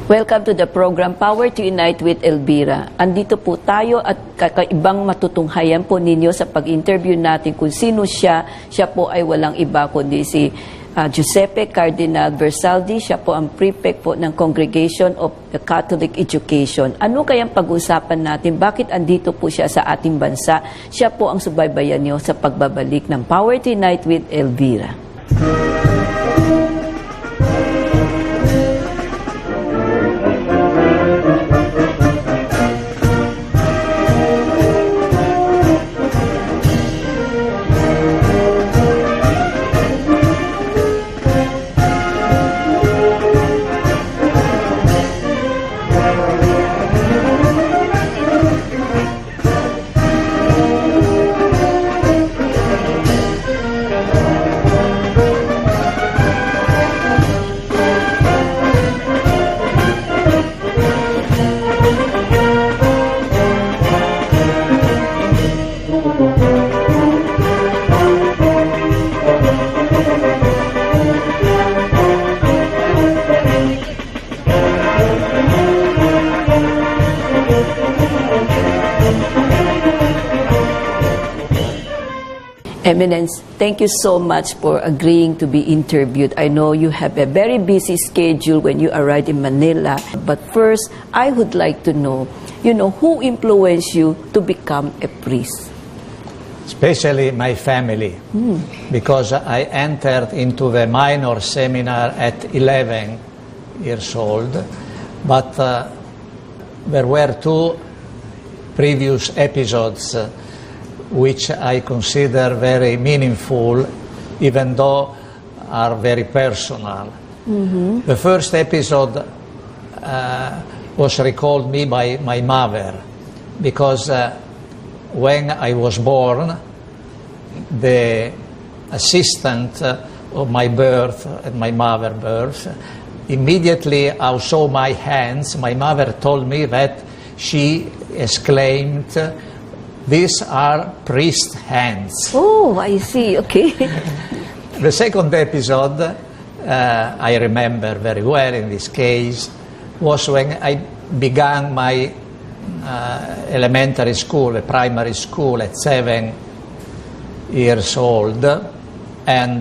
Welcome to the program Power to Unite with Elvira. Andito po tayo at kakaibang matutunghayan po ninyo sa pag-interview natin kung sino siya. Siya po ay walang iba kundi si 𝗄𝗶𝘄𝗲𝗿. Siya po ang prefect po ng Congregation of the Catholic Education. Ano kayang pag-usapan natin? Bakit andito po siya sa ating bansa? Siya po ang subaybayan niyo sa pagbabalik ng Power to Unite with Elvira. Eminence, thank you so much for agreeing to be interviewed. I know you have a very busy schedule when you arrived in Manila. But first, I would like to know, who influenced you to become a priest? Especially my family, because I entered into the minor seminar at 11 years old, but there were two previous episodes which I consider very meaningful, even though are very personal. The first episode was recalled me by my mother, because when I was born, the assistant of my birth, at my mother's birth, immediately I saw my hands. My mother told me that she exclaimed, "These are priest hands." Oh, I see. Okay. The second episode, I remember very well in this case, was when I began my elementary school, primary school at 7 years old, and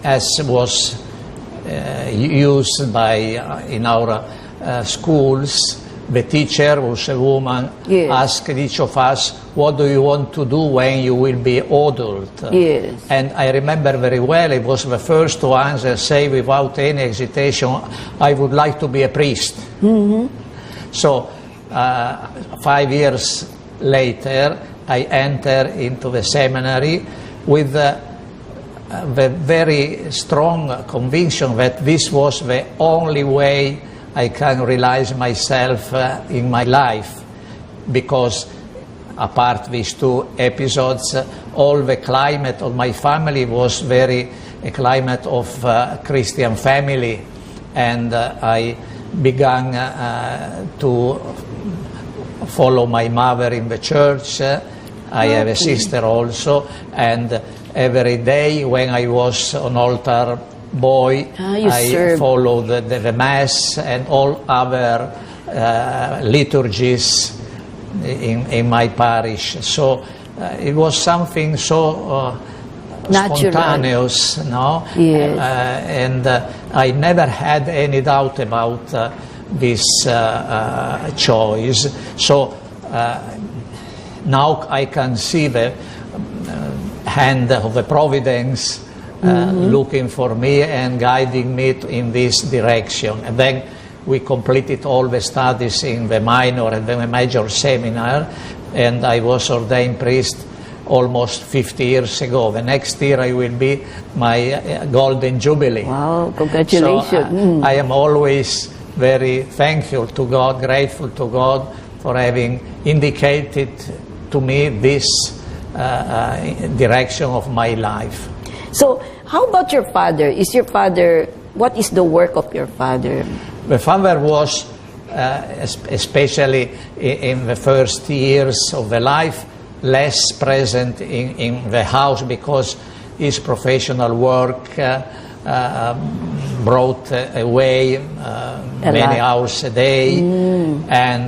as was used in our schools, the teacher was a woman, yes, asked each of us, "What do you want to do when you will be adult?" Yes. And I remember very well, it was the first to answer, say without any hesitation, "I would like to be a priest." So 5 years later, I entered into the seminary with the very strong conviction that this was the only way I can realize myself in my life, because apart these two episodes, all the climate of my family was a climate of Christian family, and I began to follow my mother in the church. I have a sister also, and every day when I was an altar boy, I followed the Mass and all other liturgies in my parish. So it was something so spontaneous, no? Yes. And I never had any doubt about this choice. So now I can see the hand of the providence looking for me and guiding me in this direction. And then we completed all the studies in the minor and then the major seminar, and I was ordained priest almost 50 years ago. The next year I will be my golden jubilee. Wow, congratulations. So I am always very thankful to God, grateful to God for having indicated to me this direction of my life. So, how about your father? What is the work of your father? The father was, especially in the first years of the life, less present in the house because his professional work brought away many hours a day,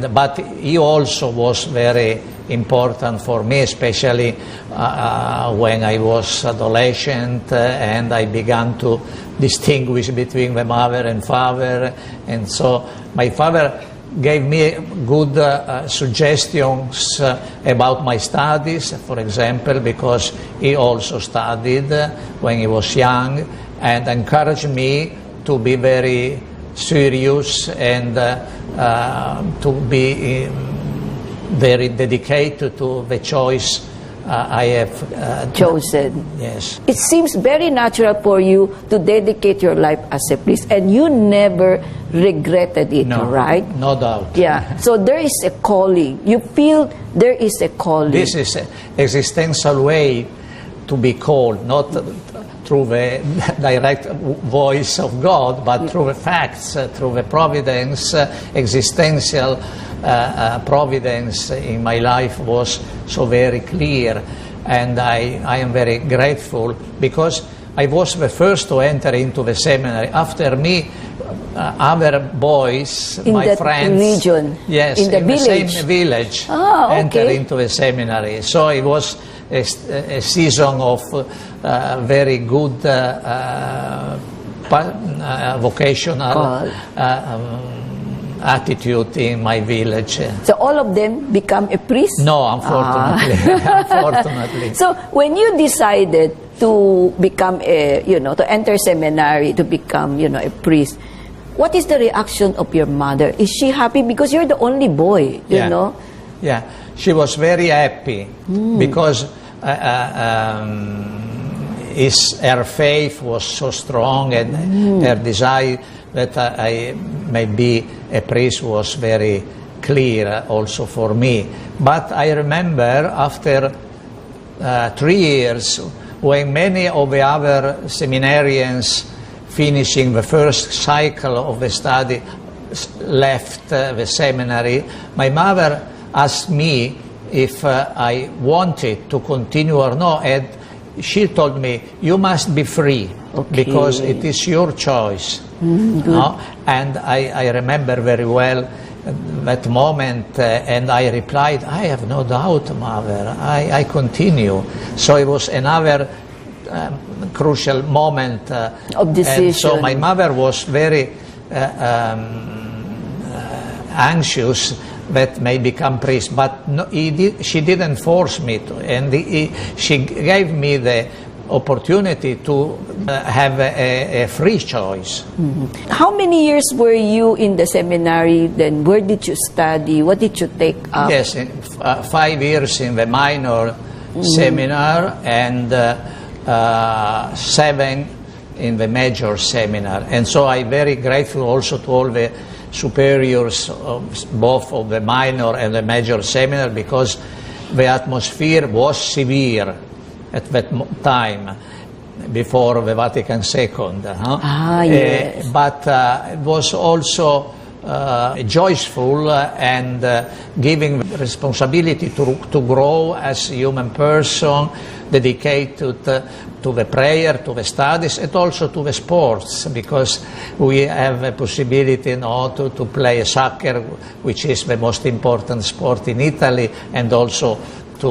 but he also was very important for me, especially when I was adolescent and I began to distinguish between the mother and father. And so my father gave me good suggestions about my studies, for example, because he also studied when he was young, and encouraged me to be very serious and to be very dedicated to the choice I have chosen. Yes. It seems very natural for you to dedicate your life as a priest, and you never regretted it, No, right? no doubt. Yeah. So there is a calling. You feel there is a calling. This is an existential way to be called, not through the direct voice of God, but through the facts, through the providence, existential providence in my life was so very clear. And I am very grateful because I was the first to enter into the seminary. After me, other boys, in my that friends, region, yes, in the village, same village, okay, entered into the seminary. So it was a season of very good vocational attitude in my village. So all of them become a priest? No, unfortunately. Unfortunately. So when you decided to become to enter seminary, to become, a priest, what is the reaction of your mother? Is she happy? Because you're the only boy, you know? Yeah, she was very happy because her faith was so strong, and her desire that I may be a priest was very clear also for me. But I remember after 3 years, when many of the other seminarians finishing the first cycle of the study left the seminary, my mother asked me if I wanted to continue or not, and she told me, you must be free, because it is your choice. And I remember very well that moment, and I replied, I have no doubt, Mother, I continue. So it was another crucial moment of decision. And so my mother was very anxious that may become priest, but no, she didn't force me to, and she gave me the opportunity to have a free choice. How many years were you in the seminary then? Where did you study? What did you take up? Yes, 5 years in the minor seminar and 7 in the major seminar. And so I'm very grateful also to all the superiors of both of the minor and the major seminar, because the atmosphere was severe at that time before the Vatican II. Yes. But it was also joyful and giving responsibility to grow as a human person, dedicated to the prayer, to the studies, and also to the sports, because we have a possibility now to play soccer, which is the most important sport in Italy, and also to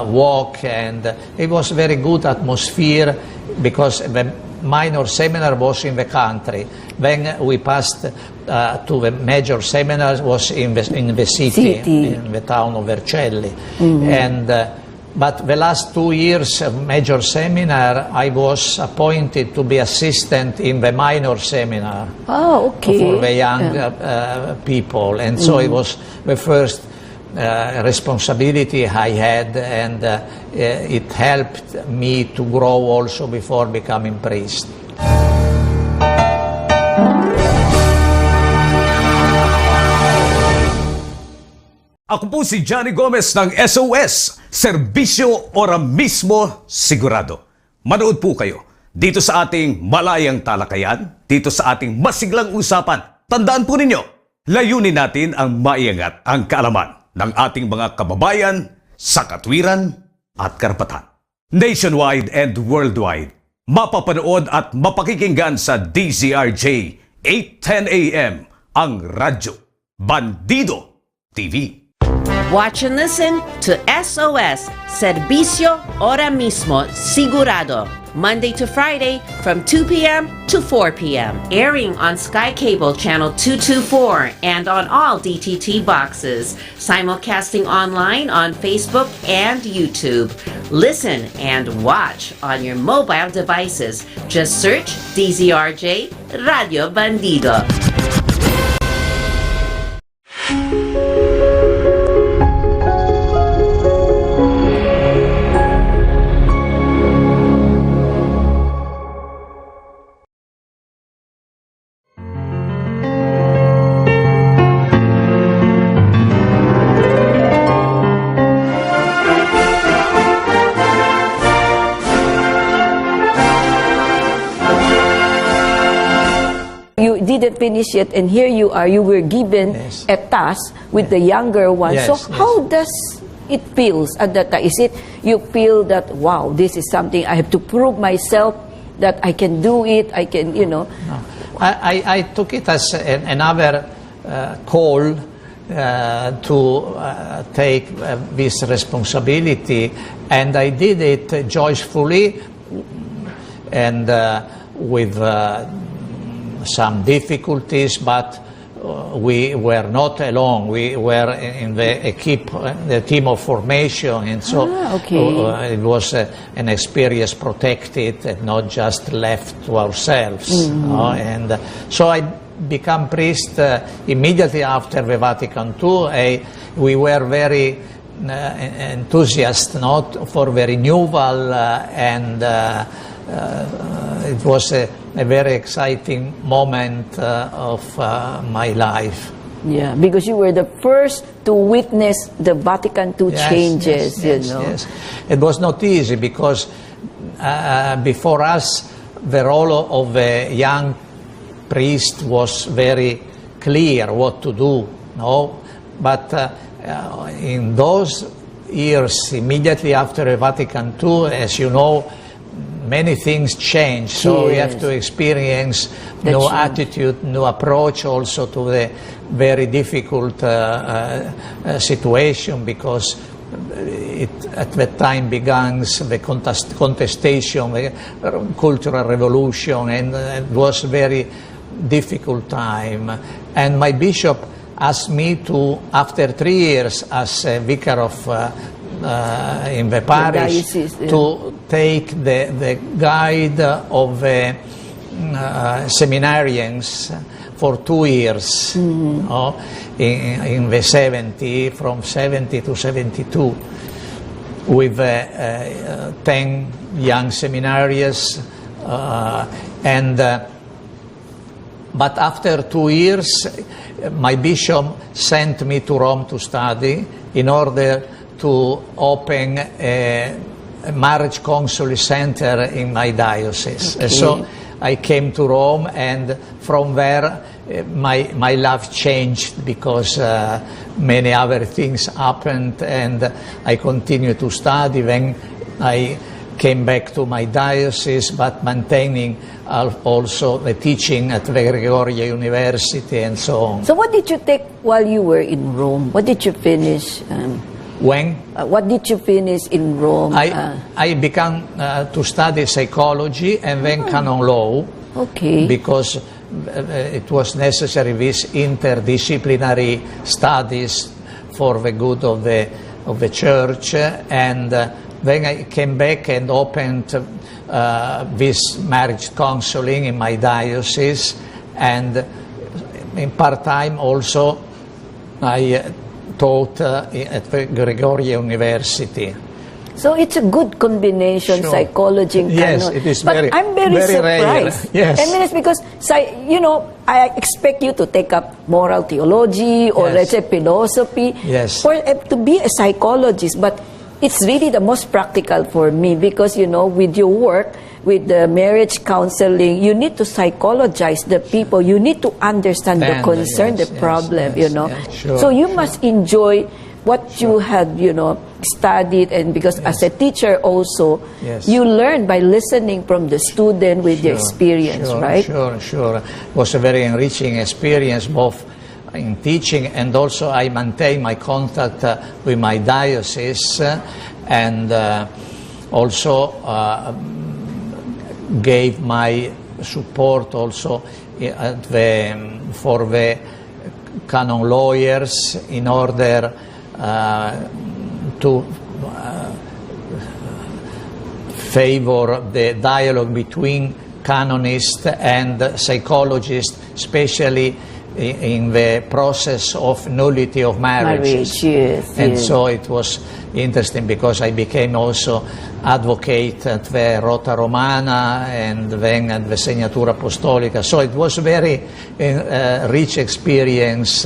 walk. And it was very good atmosphere, because the minor seminar was in the country. When we passed to the major seminar, was in the city, in the town of Vercelli. And but the last 2 years of major seminar, I was appointed to be assistant in the minor seminar for the young people. And so it was the first responsibility I had, and it helped me to grow also before becoming priest. Ako po si Johnny Gomez ng SOS, Serbisyo Ora Mismo Sigurado. Manood po kayo dito sa ating malayang talakayan, dito sa ating masiglang usapan. Tandaan po ninyo, layunin natin ang maiangat ang kaalaman ng ating mga kababayan sa katwiran at karapatan. Nationwide and worldwide, mapapanood at mapakikinggan sa DZRJ 8:10 AM ang Radyo Bandido TV. Watch and listen to SOS, 𝗘𝗶𝘄𝗲𝗿, Monday to Friday from 2 p.m. to 4 p.m. Airing on Sky Cable Channel 224 and on all DTT boxes. Simulcasting online on Facebook and YouTube. Listen and watch on your mobile devices. Just search DZRJ Radio Bandido. You didn't finish yet, and here you are. You were given a task with the younger one. So how does it feels at that time? Is it you feel that, wow, this is something I have to prove myself that I can do it? I can, you know. No. I took it as another call to take this responsibility, and I did it joyfully and with some difficulties, but we were not alone. We were in the team of formation, and so it was an experience protected and not just left to ourselves. And so I became priest immediately after the Vatican II. We were very enthusiastic for the renewal, and it was a very exciting moment of my life. Yeah, because you were the first to witness the Vatican II changes, you know. Yes. It was not easy because before us, the role of a young priest was very clear what to do, no? But in those years, immediately after the Vatican II, as you know, many things change, so we have to experience new attitude, new approach also to the very difficult situation, because it at that time began the contestation, the cultural revolution, and it was a very difficult time. And my bishop asked me to, after 3 years as a vicar of in the parish, to take the guide of the seminarians for 2 years, in the 70, from 70 to 72, with 10 young seminarians, but after 2 years, my bishop sent me to Rome to study in order to open a marriage counseling center in my diocese. And so I came to Rome, and from there my life changed, because many other things happened, and I continued to study. Then I came back to my diocese, but maintaining also the teaching at the Gregorian University and so on. So what did you take while you were in Rome? What did you finish? When? What did you finish in Rome? I began to study psychology and then canon law, because it was necessary, these interdisciplinary studies for the good of the church. And then I came back and opened this marriage counseling in my diocese, and in part-time also I taught at the Gregorian University. So it's a good combination, psychology and canon. Yes, it is. But I'm very surprised. Rare. Yes. I mean, it's because, you know, I expect you to take up moral theology or let's say philosophy, or to be a psychologist. But it's really the most practical for me, because, you know, with your work, with the marriage counseling, you need to psychologize the people. You need to understand the concern, the problem, you know. So you must enjoy what you had, studied, and because as a teacher also, you learn by listening from the student with their experience, right? Sure. It was a very enriching experience, both in teaching, and also I maintain my contact with my diocese, and also gave my support also for the canon lawyers in order to favor the dialogue between canonists and psychologists, especially in the process of nullity of marriages. And so it was interesting because I became also advocate at the Rota Romana and then at the Segnatura Apostolica. So it was a very rich experience,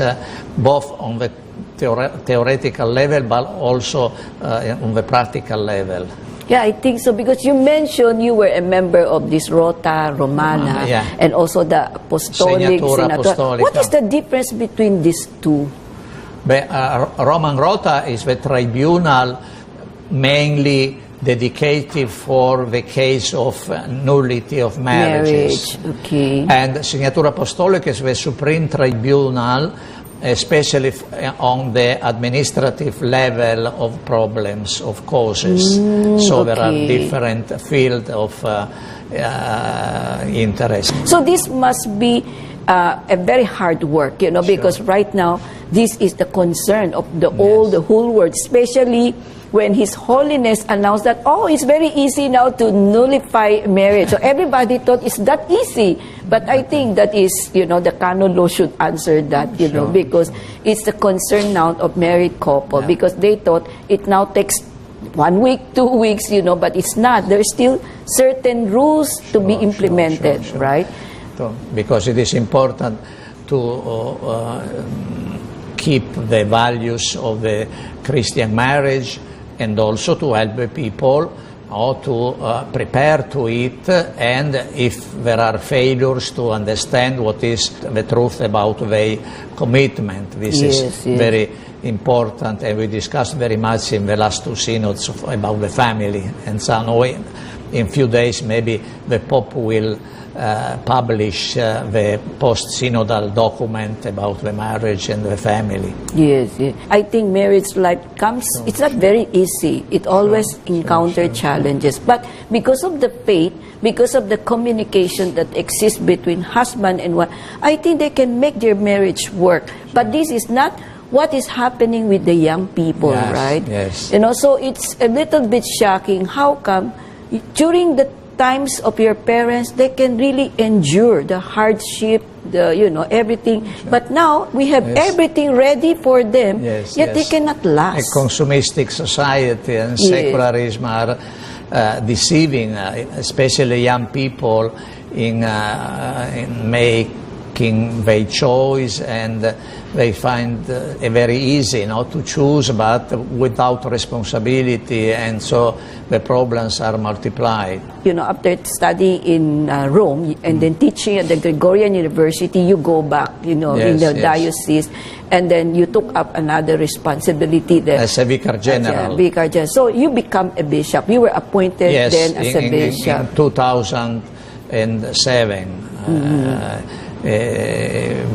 both on the theoretical level but also on the practical level. Yeah, I think so, because you mentioned you were a member of this Rota Romana and also the Apostolic Segnatura. What is the difference between these two? The Roman Rota is the tribunal mainly dedicated for the case of nullity of marriages. And Segnatura Apostolica is the supreme tribunal, especially on the administrative level of problems, of causes. So there are different fields of interest. So this must be a very hard work, because right now this is the concern of the whole world, especially when His Holiness announced that, it's very easy now to nullify marriage. So everybody thought it's that easy. But I think that is, the canon law should answer that, because it's the concern now of married couple, because they thought it now takes 1 week, 2 weeks, but it's not. There's still certain rules to be implemented, right? Because it is important to keep the values of the Christian marriage, and also to help the people to prepare to it, and if there are failures, to understand what is the truth about the commitment. This is very important, and we discussed very much in the last two synods about the family. And so in a few days maybe the Pope will publish the post-synodal document about the marriage and the family. Yes. I think marriage life it's not very easy. It always encounters challenges. But because of the faith, because of the communication that exists between husband and wife, I think they can make their marriage work. But this is not what is happening with the young people, right? Yes. So it's a little bit shocking. How come during the times of your parents, they can really endure the hardship, everything. But now we have everything ready for them, yet they cannot last. A consumistic society and secularism are deceiving, especially young people, in making their choice, and they find it very easy to choose, but without responsibility, and so the problems are multiplied. After studying in Rome and then teaching at the Gregorian University, you go back, in the diocese, and then you took up another responsibility there. As a vicar general. Vicar general. So you become a bishop. You were appointed then as a bishop. In 2007.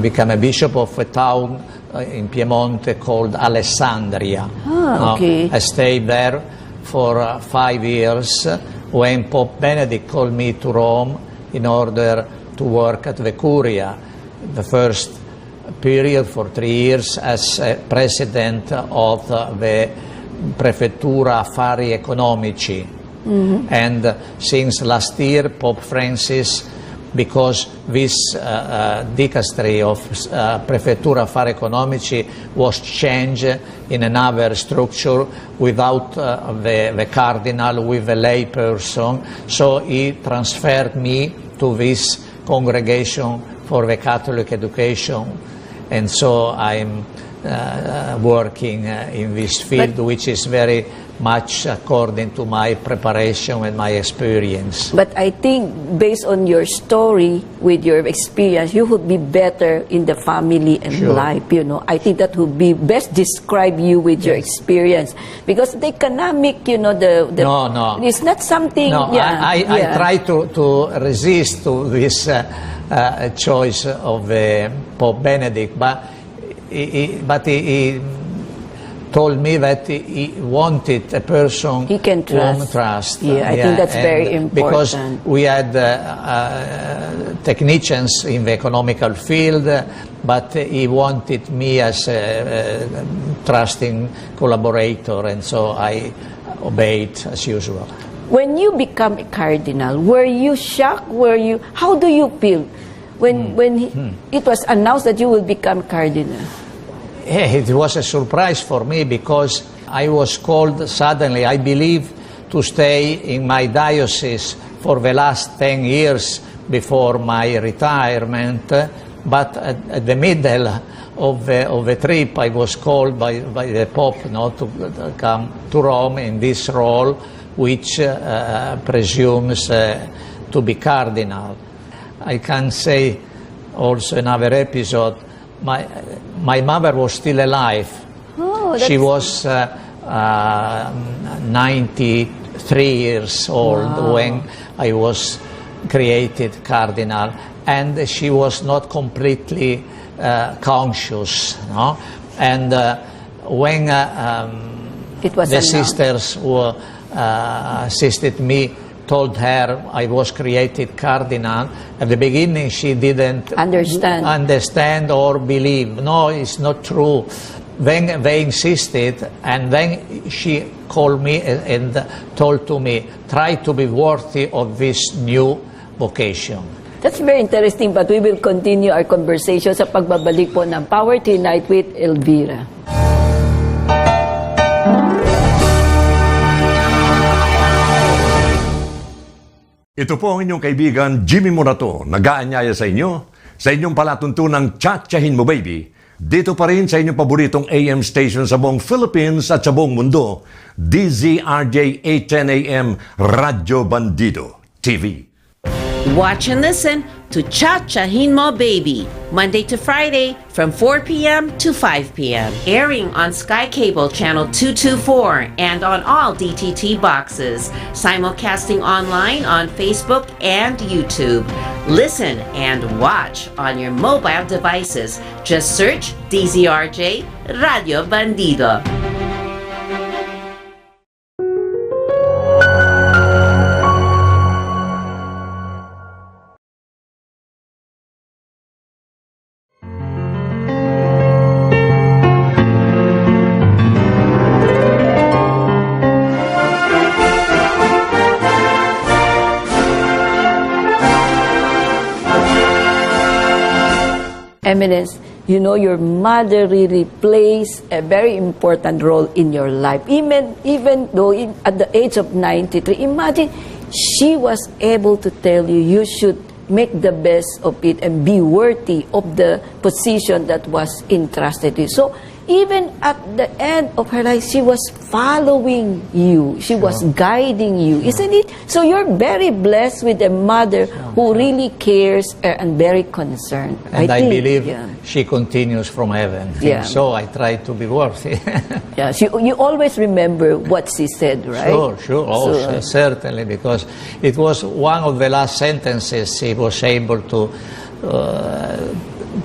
Became a bishop of a town in Piemonte called Alessandria. I stayed there for 5 years when Pope Benedict called me to Rome in order to work at the Curia. The first period for 3 years as president of the Prefettura Affari Economici. And since last year, Pope Francis, because this dicastery of Prefettura Affari Economici was changed in another structure without the cardinal, with a lay person, so he transferred me to this congregation for the Catholic education, and so I'm working in this field, which is very much according to my preparation and my experience. But I think based on your story, with your experience, you would be better in the family and Sure. life, you know. I think that would be best describe you with your experience. Because the economic, you know, the No. it's not something, No, yeah. I try to resist to this choice of Pope Benedict, but he told me that he wanted a person He can whom trust. trust. Yeah, I think that's and very important. Because we had technicians in the economical field, but he wanted me as a trusting collaborator, and so I obeyed as usual. When you become a cardinal, were you shocked? How do you feel when it was announced that you will become cardinal? It was a surprise for me because I was called suddenly, I believe, to stay in my diocese for the last 10 years before my retirement, but at the middle of the trip I was called by the Pope to come to Rome in this role, which presumes to be cardinal. I can say also another episode. My mother was still alive. Oh, she was 93 years old when I was created cardinal, and she was not completely conscious. No? And when It was the announced. sisters who assisted me told her I was created cardinal, at the beginning she didn't understand or believe. No, it's not true. Then they insisted, and then she called me and told to me, try to be worthy of this new vocation. That's very interesting, but we will continue our conversation sa pagbabalik po ng Power Tonight with Elvira. Ito po ang inyong kaibigan Jimmy Morato, nag-aanyaya sa inyo sa inyong palatuntunang 𝗄𝗶𝘃𝗵 Baby. Dito pa rin sa inyong paboritong AM station sa buong Philippines at sa buong mundo, DZRJ 810 AM Radyo Bandido TV. Watch and listen to 𝗄𝗶𝘃𝗵 Baby, Monday to Friday from 4 p.m. to 5 p.m. Airing on Sky Cable Channel 224 and on all DTT boxes. Simulcasting online on Facebook and YouTube. Listen and watch on your mobile devices. Just search DZRJ Radio Bandido. Eminence, you know, your mother really plays a very important role in your life. Even though at the age of 93, imagine she was able to tell you, you should make the best of it and be worthy of the position that was entrusted to you. So even at the end of her life, she was following you. She was guiding you, isn't it? So you're very blessed with a mother who really cares and very concerned. And I think, believe she continues from heaven. Yeah. So I try to be worthy. Yeah, you always remember what she said, right? Sure. Oh, certainly, because it was one of the last sentences she was able to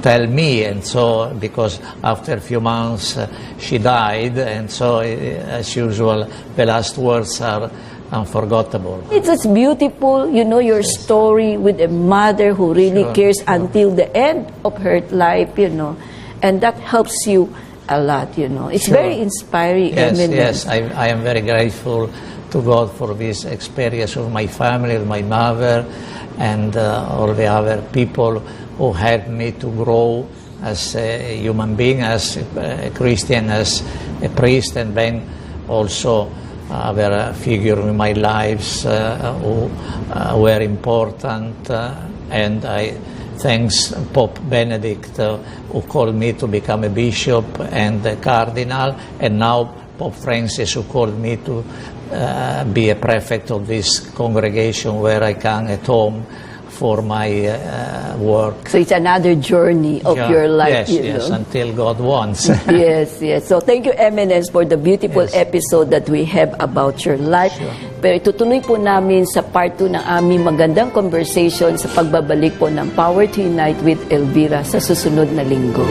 tell me, and so because after a few months she died, and so as usual the last words are unforgettable. It's just beautiful, you know, your story with a mother who really cares until the end of her life, you know, and that helps you a lot, you know. It's very inspiring. Yes, I am very grateful to God for this experience of my family, of my mother, and all the other people who helped me to grow as a human being, as a Christian, as a priest, and then also other figures in my lives who were important. And I thanks Pope Benedict who called me to become a bishop and a cardinal, and now Pope Francis, who called me to be a prefect of this congregation where I can at home for my work. So it's another journey of your life, yes, until God wants. Yes. So thank you, Eminence, for the beautiful episode that we have about your life. Sure. Pero itutuloy po namin sa part 2 ng aming magandang conversation sa pagbabalik po ng Power to Unite with Elvira sa susunod na linggo.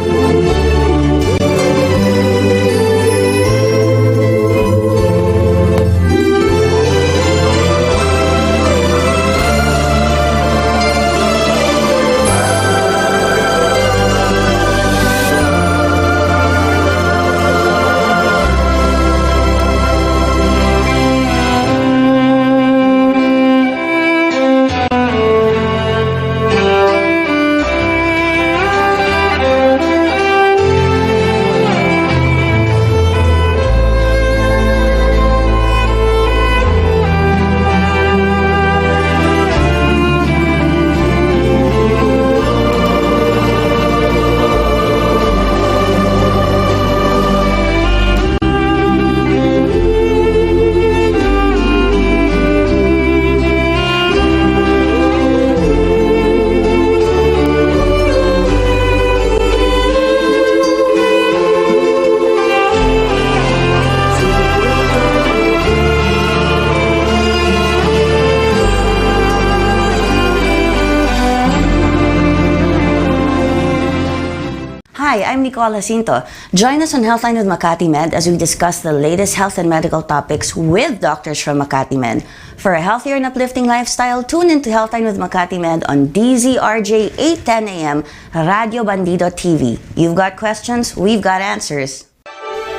Hi, I'm 𝗨𝗶𝘄𝗲𝗿. Join us on Healthline with 𝗏𝗏𝗏 as we discuss the latest health and medical topics with doctors from 𝗏𝗏𝗏. For a healthier and uplifting lifestyle, tune into Healthline with 𝗏𝗏𝗏 on DZRJ 8:10 a.m. Radio Bandido TV. You've got questions, we've got answers.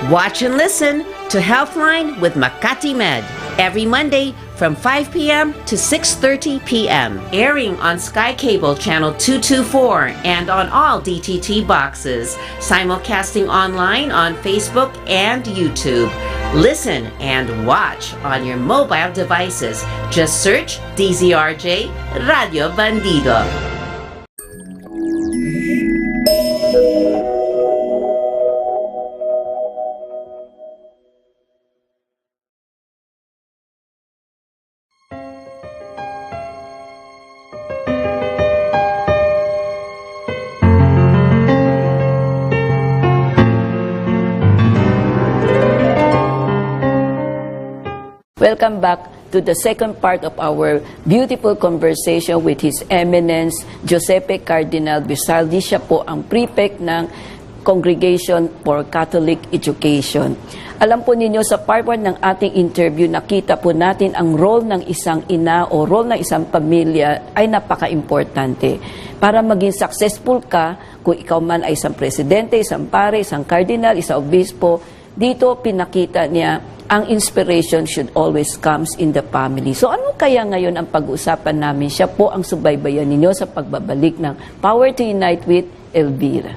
Watch and listen to Healthline with 𝗏𝗏𝗏 every Monday from 5 p.m. to 6:30 p.m. Airing on Sky Cable Channel 224 and on all DTT boxes. Simulcasting online on Facebook and YouTube. Listen and watch on your mobile devices. Just search DZRJ Radio Bandido. Welcome back to the second part of our beautiful conversation with His Eminence Giuseppe Cardinal Bisaldi. Siya po ang prefect ng Congregation for Catholic Education. Alam po ninyo, sa part 1 ng ating interview, nakita po natin ang role ng isang ina o role ng isang pamilya ay napaka-importante. Para maging successful ka, kung ikaw man ay isang presidente, isang pare, isang cardinal, isang obispo, dito pinakita niya ang inspiration should always comes in the family. So ano kaya ngayon ang pag-uusapan namin? Siya po ang subaybayan ninyo sa pagbabalik ng Power to Unite with Elvira.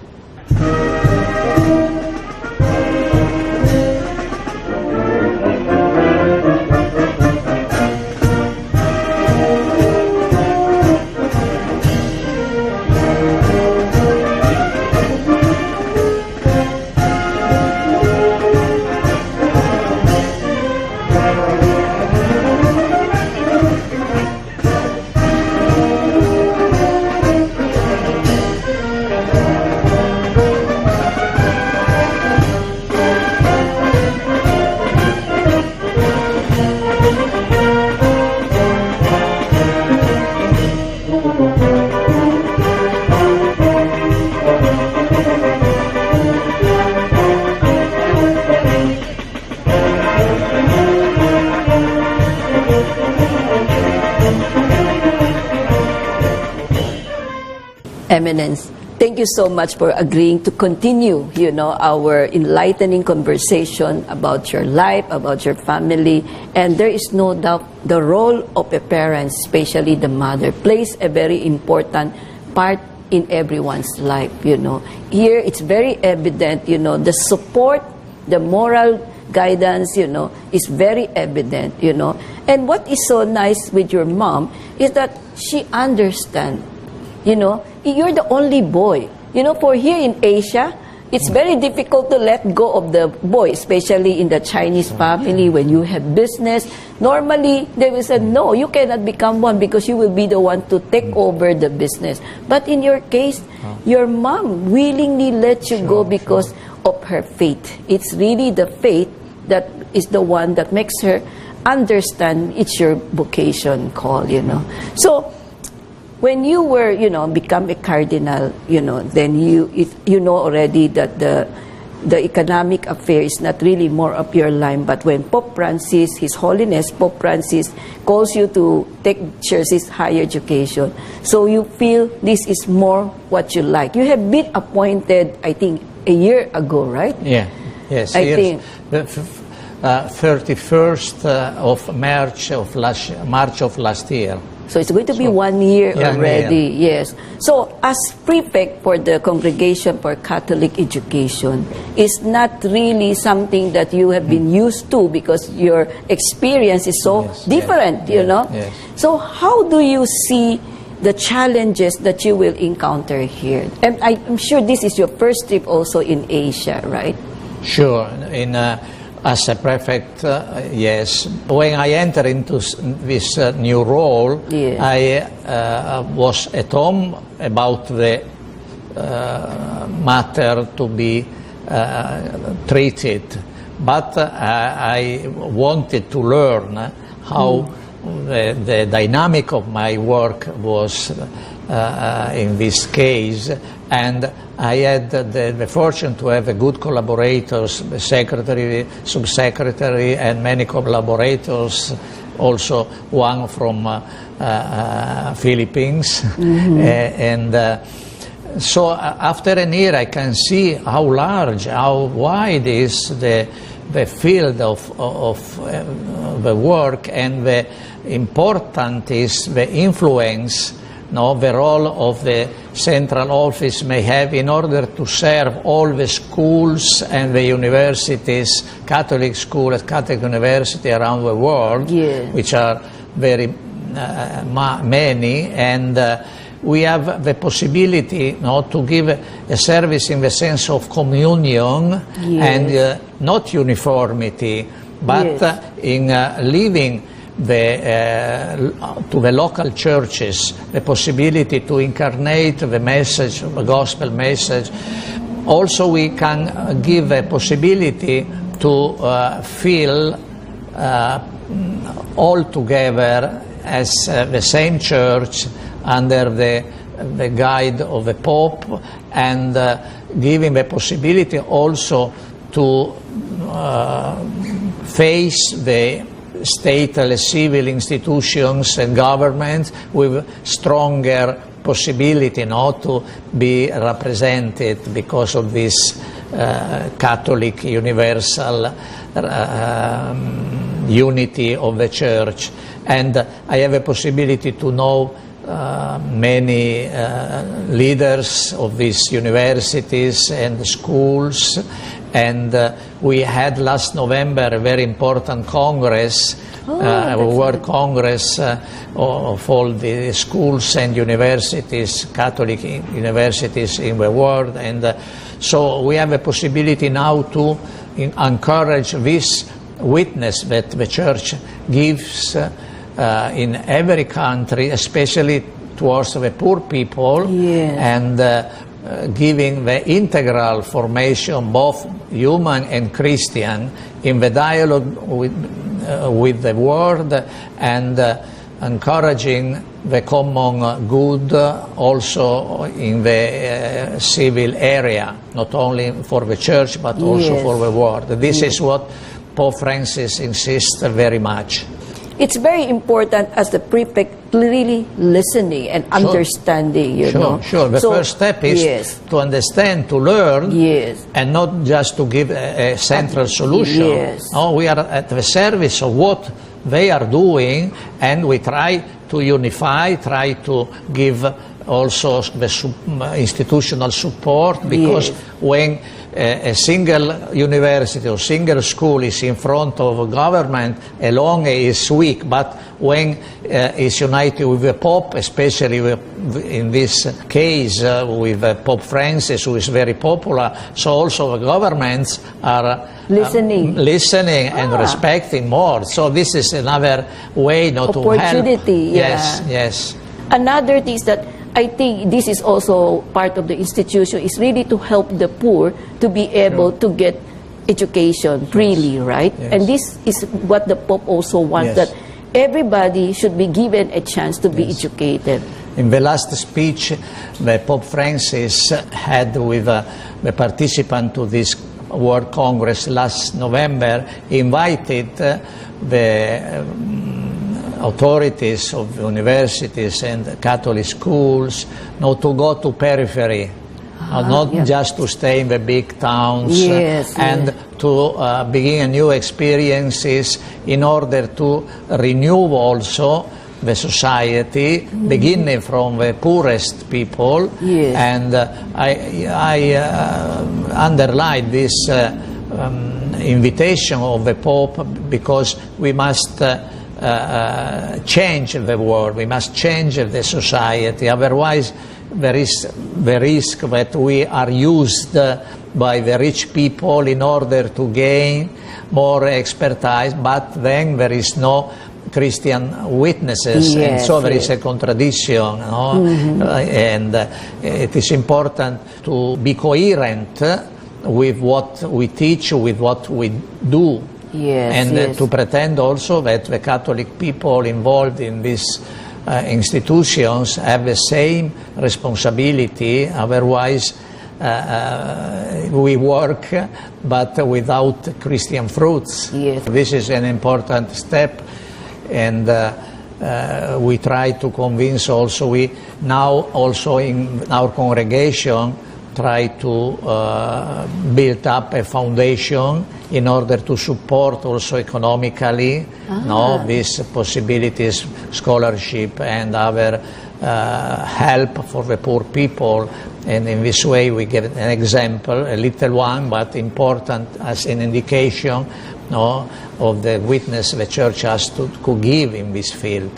Eminence, thank you so much for agreeing to continue, our enlightening conversation about your life, about your family. And there is no doubt the role of a parent, especially the mother, plays a very important part in everyone's life, Here, it's very evident, the support, the moral guidance, is very evident, And what is so nice with your mom is that she understands. You're the only boy. For here in Asia, It's very difficult to let go of the boy, especially in the Chinese family when you have business. Normally, they will say, no, you cannot become one because you will be the one to take over the business. But in your case, your mom willingly let you go because of her faith. It's really the faith that is the one that makes her understand it's your vocation call, you know. So, when you were, you know, become a cardinal, you know, then you know already that the economic affair is not really more up your line. But when Pope Francis, His Holiness Pope Francis, calls you to take church's higher education, so you feel this is more what you like. You have been appointed, I think, a year ago, right? Yeah. Yes. I think. The 31st of March of last year. So it's going to be 1 year yeah, already, yes. So as prefect for the Congregation for Catholic Education, is not really something that you have been used to because your experience is so different, you know. Yes. So how do you see the challenges that you will encounter here? And I'm sure this is your first trip also in Asia, right? Sure. As a prefect, yes. When I entered into this new role, Yes. I was at home about the matter to be treated, but I wanted to learn how the dynamic of my work was in this case, and I had the fortune to have a good collaborators, the secretary, subsecretary, and many collaborators, also one from Philippines. So after a year I can see how large, how wide is the field of the work, and the important is the influence the role of the central office may have in order to serve all the schools and the universities, Catholic schools, Catholic university around the world, which are very many, and we have the possibility to give a service in the sense of communion and not uniformity, but in living to the local churches the possibility to incarnate the message, the gospel message. Also we can give a possibility to feel all together as the same church under the guide of the Pope, and giving the possibility also to face the stateless civil institutions and governments with stronger possibility to be represented because of this Catholic universal unity of the Church. And I have a possibility to know many leaders of these universities and schools, and we had last November a very important congress, a World Congress of all the schools and universities, Catholic universities in the world, and so we have a possibility now to encourage this witness that the Church gives in every country, especially towards the poor people, and giving the integral formation, both human and Christian, in the dialogue with the world, and encouraging the common good also in the civil area, not only for the Church but also for the world. This is what Pope Francis insists very much. It's very important as the prefect really listening and understanding, you know. Sure. The first step is to understand, to learn, and not just to give a central solution. No, we are at the service of what they are doing, and we try to unify, try to give also the institutional support, because when a single university or single school is in front of a government alone is weak, but when is united with the Pope, especially in this case with Pope Francis, who is very popular. So also the governments are listening and respecting more. So this is another way not to help. Opportunity. Yes, yes. Another thing is that I think this is also part of the institution, is really to help the poor to be able to get education freely, right? Yes. And this is what the Pope also wants, Yes. that everybody should be given a chance to be educated. In the last speech the Pope Francis had with the participant to this World Congress last November, he invited the authorities of universities and Catholic schools not to go to periphery, not just to stay in the big towns, and to begin new experiences in order to renew also the society, beginning from the poorest people. And I underline this invitation of the Pope, because we must change the world, we must change the society, otherwise there is the risk that we are used by the rich people in order to gain more expertise, but then there is no Christian witnesses, and so there is a contradiction, no? And it is important to be coherent with what we teach, with what we do. To pretend also that the Catholic people involved in these institutions have the same responsibility, otherwise we work but without Christian fruits. This is an important step, and we try to convince also, we now also in our congregation try to build up a foundation in order to support also economically these possibilities, scholarship and other help for the poor people. And in this way we give an example, a little one, but important as an indication of the witness the Church has to give in this field.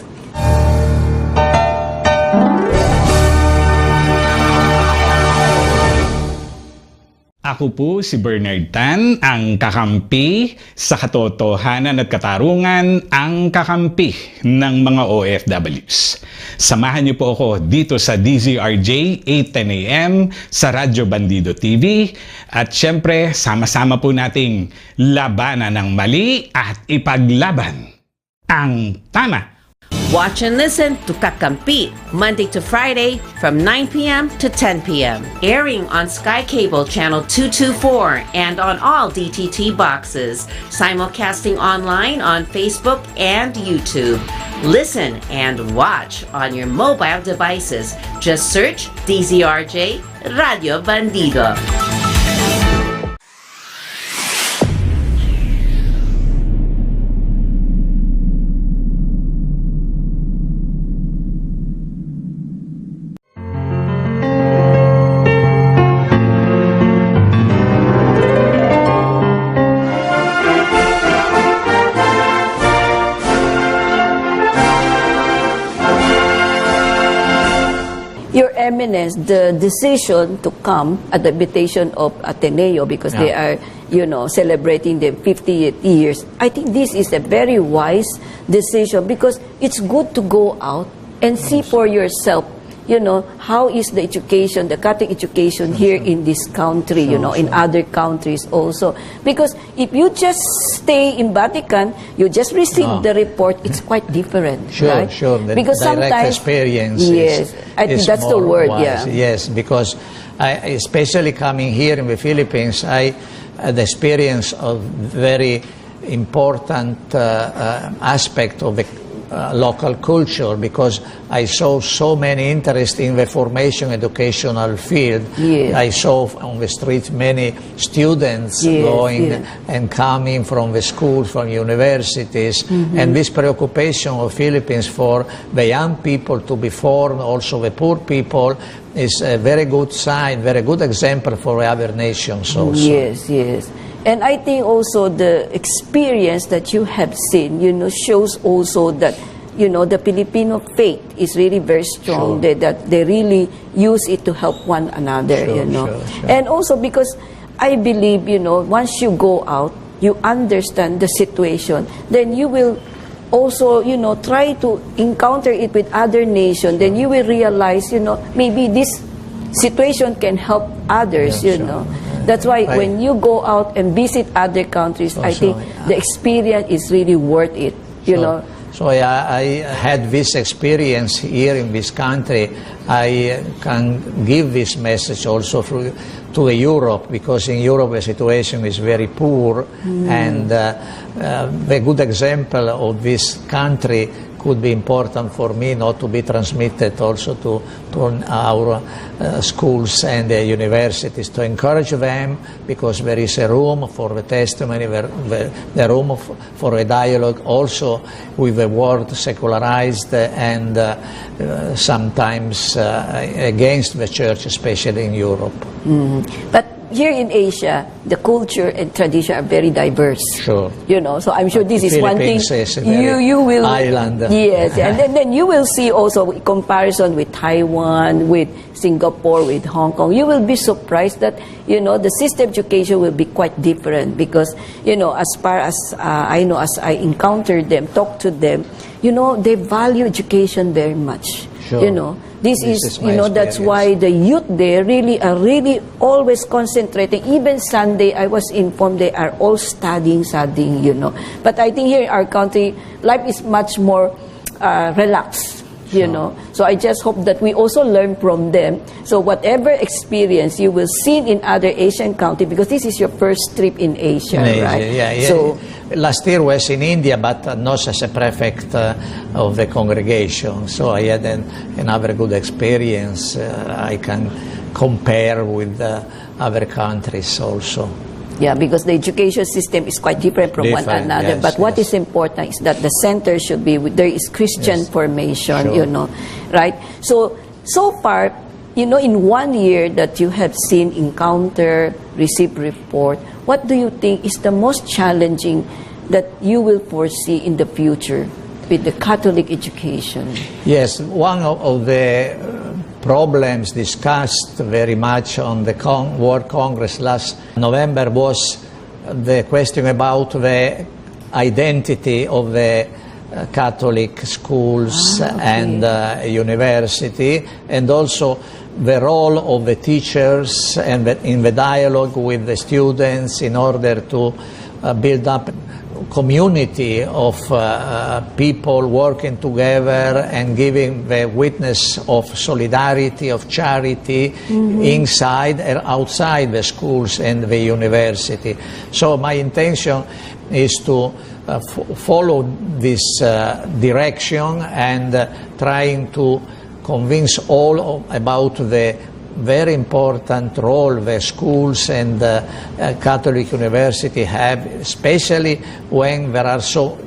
Ako po si Bernard Tan, ang kakampi sa katotohanan at katarungan, ang kakampi ng mga OFWs. Samahan niyo po ako dito sa DZRJ 8:10 AM sa Radyo Bandido TV, at syempre sama-sama po nating labanan ng mali at ipaglaban ang tama. Watch and listen to Kakampi, Monday to Friday from 9 p.m. to 10 p.m. Airing on Sky Cable Channel 224 and on all DTT boxes. Simulcasting online on Facebook and YouTube. Listen and watch on your mobile devices. Just search DZRJ Radio Bandido. Your Eminence, the decision to come at the invitation of Ateneo, because they are, celebrating the 50th years, I think this is a very wise decision, because it's good to go out and see for yourself, how is the education, the Catholic education here in this country, in other countries also. Because if you just stay in Vatican, you just receive the report, it's quite different, right? Sure. The because direct sometimes, experience I think that's the word, wise. Yes, because especially coming here in the Philippines, I had the experience of very important aspect of the local culture, because I saw so many interest in the formation educational field. I saw on the street many students going and coming from the schools, from universities, and this preoccupation of Philippines for the young people to be formed, also the poor people, is a very good sign, very good example for other nations also. Yes. And I think also the experience that you have seen, shows also that the Filipino faith is really very strong, that they really use it to help one another, Sure. And also because I believe, once you go out, you understand the situation, then you will also, try to encounter it with other nations, then you will realize, maybe this situation can help others, That's why when you go out and visit other countries, I think the experience is really worth it, So I had this experience here in this country. I can give this message also to Europe, because in Europe the situation is very poor, and a good example of this country could be important for me, not to be transmitted also to our schools and universities, to encourage them, because there is a room for the testimony, the room for a dialogue also with the world secularized and sometimes against the church, especially in Europe. But here in Asia, the culture and tradition are very diverse. Sure. So I'm sure this is one thing you will island. Yes, and then you will see also in comparison with Taiwan, with Singapore, with Hong Kong. You will be surprised that the system of education will be quite different, because as far as I know, as I encountered them, talk to them, they value education very much. Sure. This is my that's experience. why the youth there are really always concentrating. Even Sunday, I was informed they are all studying. But I think here in our country, life is much more relaxed. So I just hope that we also learn from them. So whatever experience you will see in other Asian countries, because this is your first trip in Asia, right? Yeah. So last year was in India, but not as a prefect of the congregation. So I had another good experience. I can compare with other countries also. Yeah, because the education system is quite different from one another. Yes, but what is important is that the center should be, there is Christian formation, right? So far, in 1 year that you have seen, encounter, receive report, what do you think is the most challenging that you will foresee in the future with the Catholic education? Yes, one of the problems discussed very much on the World Congress last November was the question about the identity of the Catholic schools and university, and also the role of the teachers and in the dialogue with the students in order to build up community of people working together and giving the witness of solidarity, of charity, inside and outside the schools and the university. So my intention is to follow this direction and trying to convince all about the very important role the schools and Catholic University have, especially when there are so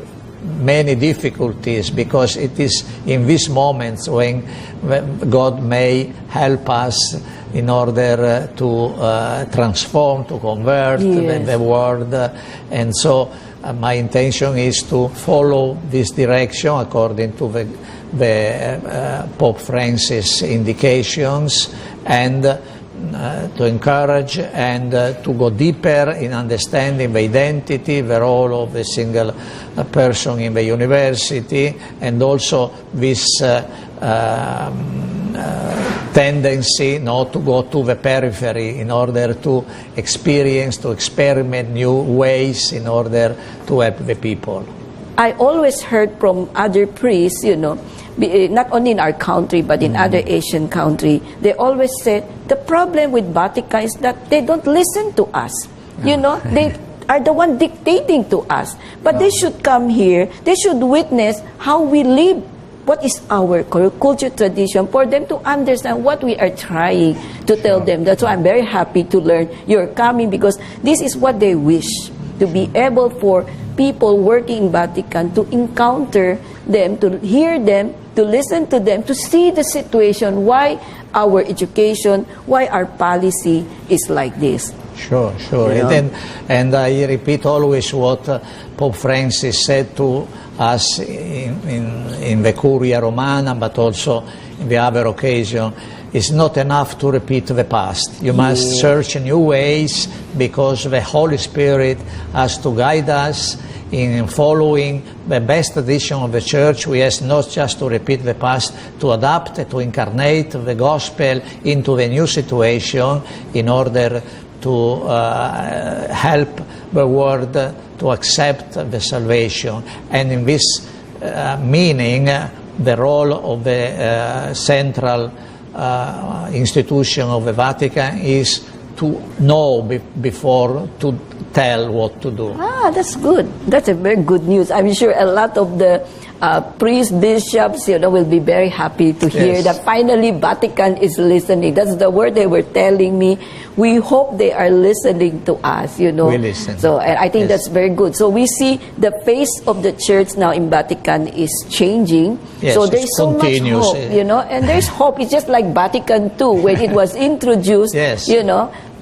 many difficulties, because it is in these moments when God may help us in order to transform, to convert the world. And so my intention is to follow this direction according to the Pope Francis indications, and to encourage and to go deeper in understanding the identity, the role of the single person in the university, and also this tendency not to go to the periphery in order to experience, to experiment new ways in order to help the people. I always heard from other priests, not only in our country but in other Asian countries, they always said the problem with Vatican is that they don't listen to us. They are the one dictating to us. But they should come here, they should witness how we live, what is our culture tradition, for them to understand what we are trying to tell them. That's why I'm very happy to learn you're coming, because this is what they wish, to be able for people working in Vatican to encounter them, to hear them, to listen to them, to see the situation, why our education, why our policy is like this. Sure. And I repeat always what Pope Francis said to us in the Curia Romana, but also in the other occasion, it's not enough to repeat the past. You must search new ways, because the Holy Spirit has to guide us in following the best tradition of the Church. We have not just to repeat the past, to adapt, to incarnate the Gospel into the new situation in order to help the world to accept the salvation. And in this meaning, the role of the central institution of the Vatican is to know before to tell what to do. Ah, that's good. That's a very good news. I'm sure a lot of the priests, bishops, will be very happy to hear that finally Vatican is listening. That's the word they were telling me. We hope they are listening to us, We listen. So, and I think that's very good. So we see the face of the Church now in Vatican is changing. Yes, so there's so much hope, and there's hope. It's just like Vatican II when it was introduced,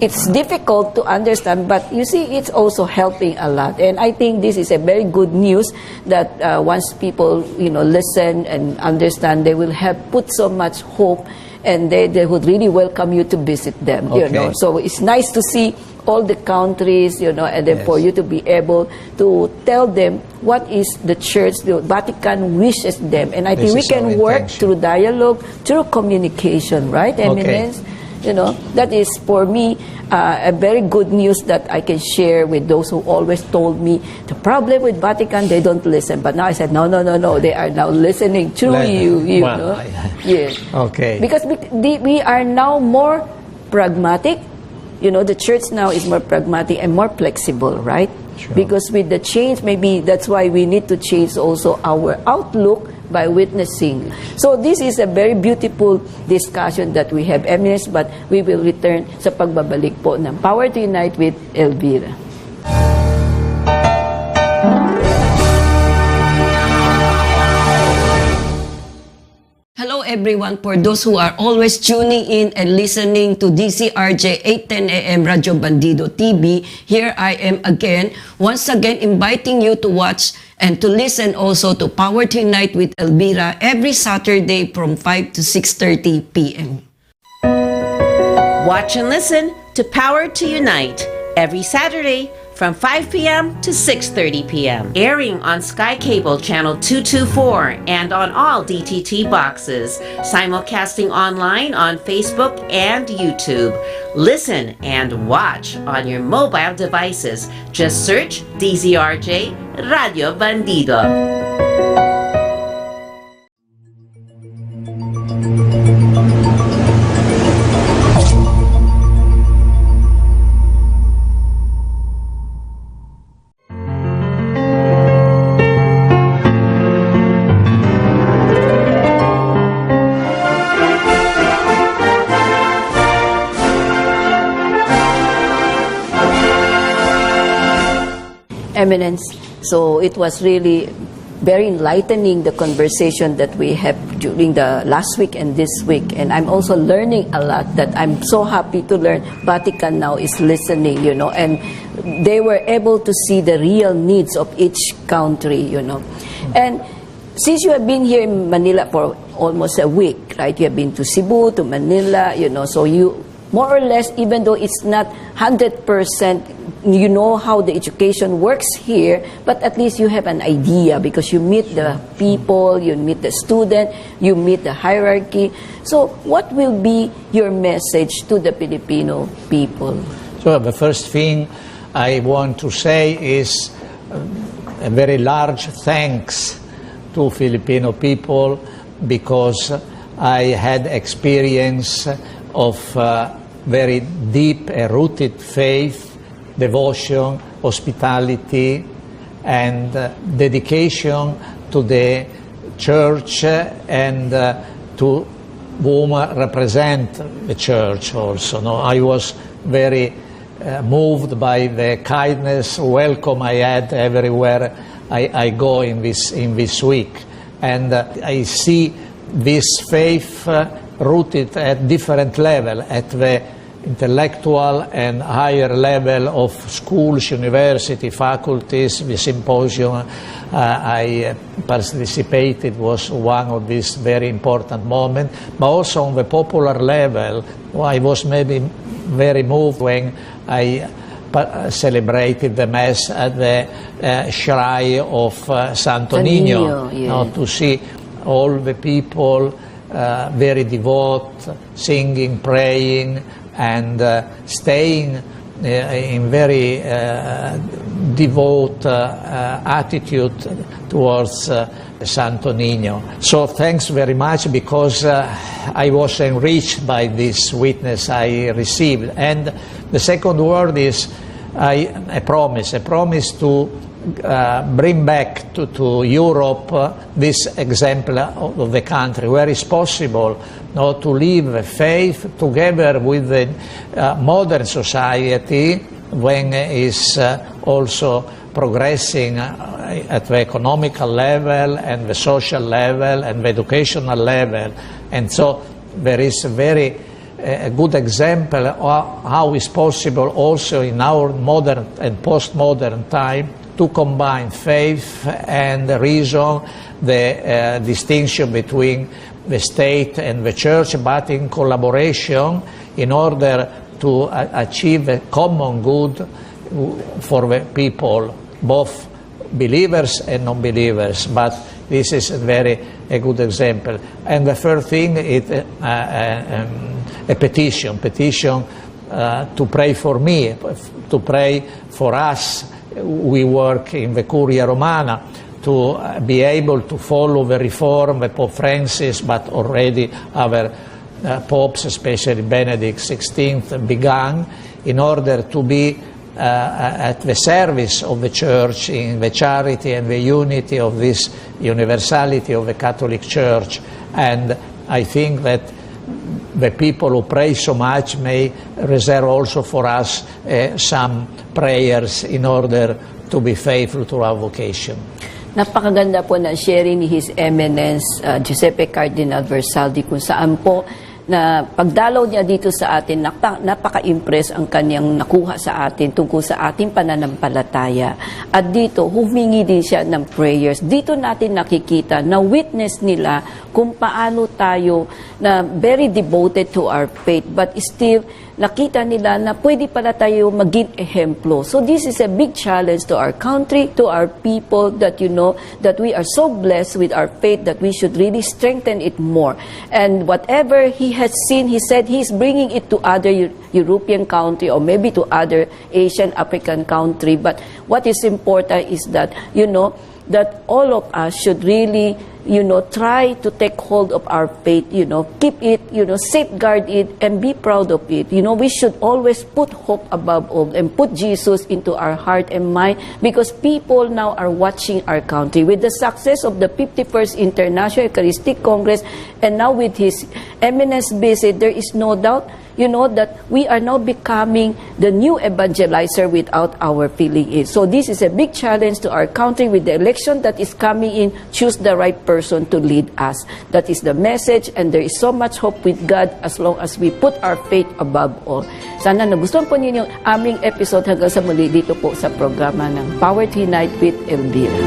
it's difficult to understand, but you see, it's also helping a lot. And I think this is a very good news that once people, listen and understand, they will have put so much hope, and they would really welcome you to visit them. So it's nice to see all the countries, and then for you to be able to tell them what is the Church, the Vatican wishes them. And I think we can work through dialogue, through communication, right, Eminence? That is for me a very good news that I can share with those who always told me the problem with Vatican, they don't listen. But now I said, no, they are now listening through you. Yes. Okay. Because we are now more pragmatic. The Church now is more pragmatic and more flexible, right? Sure. Because with the change, maybe that's why we need to change also our outlook by witnessing. So this is a very beautiful discussion that we have, Eminence, but we will return sa pagbabalik po ng Power to Unite with Elvira. Hello everyone, for those who are always tuning in and listening to DCRJ 810 AM Radio Bandido TV, here I am again, once again inviting you to watch and to listen also to Power to Unite with Elvira every Saturday from 5 to 6:30 p.m. Watch and listen to Power to Unite every Saturday from 5 p.m. to 6:30 p.m. Airing on Sky Cable Channel 224 and on all DTT boxes. Simulcasting online on Facebook and YouTube. Listen and watch on your mobile devices. Just search DZRJ Radio Bandido. Eminence. So it was really very enlightening, the conversation that we have during the last week and this week. And I'm also learning a lot, that I'm so happy to learn Vatican now is listening, and they were able to see the real needs of each country, And since you have been here in Manila for almost a week, right? You have been to Cebu, to Manila, so you more or less, even though it's not 100%, you know how the education works here, but at least you have an idea, because you meet the people, you meet the student, you meet the hierarchy. So what will be your message to the Filipino people? So the first thing I want to say is a very large thanks to Filipino people, because I had experience of very deep rooted faith, devotion, hospitality, and dedication to the Church and to whom represent the Church also. No, I was very moved by the kindness, welcome I had everywhere I go in this week, and I see this faith rooted at different level, at the intellectual and higher level of schools, university, faculties. The symposium I participated was one of these very important moments, but also on the popular level. I was maybe very moved when I celebrated the Mass at the shrine of Santo Niño, yes. To see all the people very devout, singing, praying, and staying in very devout attitude towards Santo Niño. So thanks very much, because I was enriched by this witness I received. And the second word is a promise to bring back to Europe this example of the country where it's possible to live faith together with the modern society, when it's also progressing at the economical level and the social level and the educational level. And so there is a very good example of how it's possible also in our modern and postmodern time to combine faith and reason, the distinction between the state and the church, but in collaboration in order to achieve a common good for the people, both believers and non-believers. But this is a good example. And the third thing is a petition to pray for me, to pray for us. We work in the Curia Romana to be able to follow the reform that Pope Francis, but already our popes, especially Benedict XVI, began, in order to be at the service of the Church in the charity and the unity of this universality of the Catholic Church. And I think that the people who pray so much may reserve also for us some prayers in order to be faithful to our vocation. Napakaganda po ng sharing ni His Eminence Giuseppe Cardinal Versaldi, kung saan po na pagdalaw niya dito sa atin, napaka-impress ang kanyang nakuha sa atin tungkol sa ating pananampalataya. At dito, humingi din siya ng prayers. Dito natin nakikita na witness nila kung paano tayo na very devoted to our faith, but still nakita nila na pwede pala tayo maging ehemplo. So this is a big challenge to our country, to our people, that that we are so blessed with our faith that we should really strengthen it more. And whatever he has seen, he said he's bringing it to other European country or maybe to other Asian, African country. But what is important is that, that all of us should really, try to take hold of our faith, keep it, safeguard it, and be proud of it. We should always put hope above all and put Jesus into our heart and mind, because people now are watching our country. With the success of the 51st International Eucharistic Congress, and now with His Eminence visit, there is no doubt, that we are now becoming the new evangelizer without our feeling it. So this is a big challenge to our country with the election that is coming in. Choose the right person to lead us. That is the message, and there is so much hope with God as long as we put our faith above all. Sana nagustuhan po ninyo aming episode. Hanggang sa muli dito po sa programa ng Power Tonight with Elvira.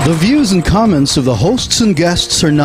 The views and comments of the hosts and guests are not